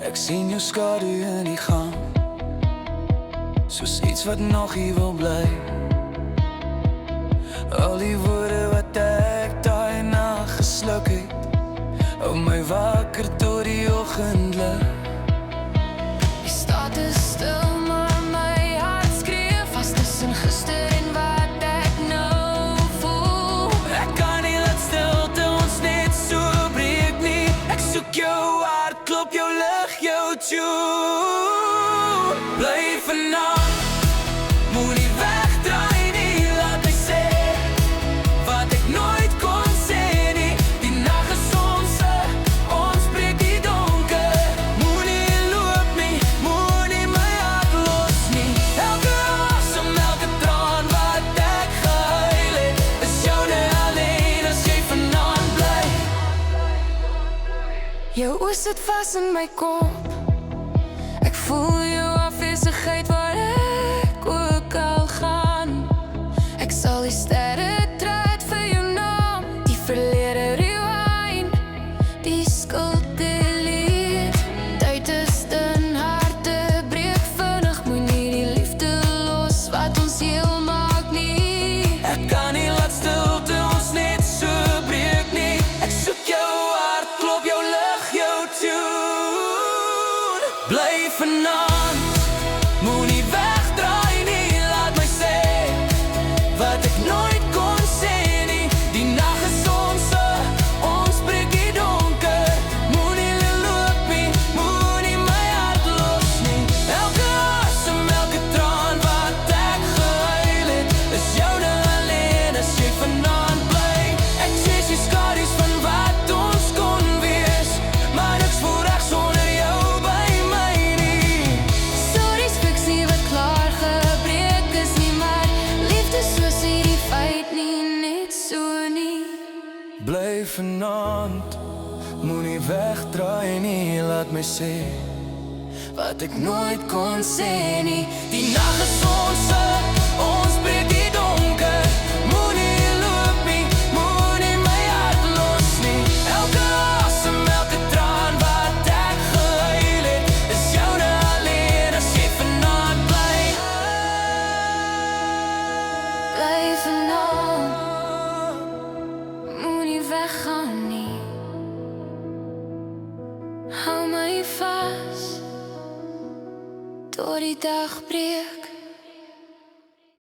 Ek sien jou skadu in die gang, soos iets wat nog hier wil bly. Al die woorde wat ek daai nag gesluk het, hou my wakker tot die oggendlig. Jy sta te stil, maar my hart skree vas tussen gister en wat ek nou voel. Ek kan nie laat stilte ons net so breek nie. Ek soek jou hart, klop jou lig, jou tune. Bly vanaand, moenie wegdraai nie. Laat my sê wat ek nooit kon sê nie. Die nag is ons breek die donker. Moenie loop nie, moenie my hart los nie. Elke asem, elke traan wat ek gehuil het, is joune alleen as jy vanaand bly. Jou oë sit vas in my kop. Ek voel jou afwesigheid waar ek ook al gaan. Ek sal die sterre trek vir jou naam, die verlede rewind, die skuld delete. Tyd is dun, harte breek vinnig, moenie die liefde los wat ons heel maak nie. Ek kan nie laat stilte ons net so breek nie. Ek soek jou hart, klop jou lig, jou tune. Bly vanaand, moenie wegdraai nie. Laat my sê wat ek nooit kon sê nie. Die nag is ons breek die donker. Moenie loop nie, moenie my hart los nie. Elke asem, elke traan wat ek gehuil het, is joune alleen as jy vanaand bly. Ek chase die skadu's van wat ons kon wees, maar niks voel reg sonder jou by my nie. Stories fiksie wat klaar gebreek is nie, maar liefde soos hierdie feit nie, net so nie. Bly vanaand, moenie wegdraai nie. Laat my sê wat ek nooit kon sê nie. Die nag is ons breek die donker. Moenie loop nie, moenie my hart los nie. Elke asem, elke traan wat ek gehuil het, is joune alleen as jy vanaand bly. Bly vanaand, moenie weggaan nie. Hou my vas tot die dag breek.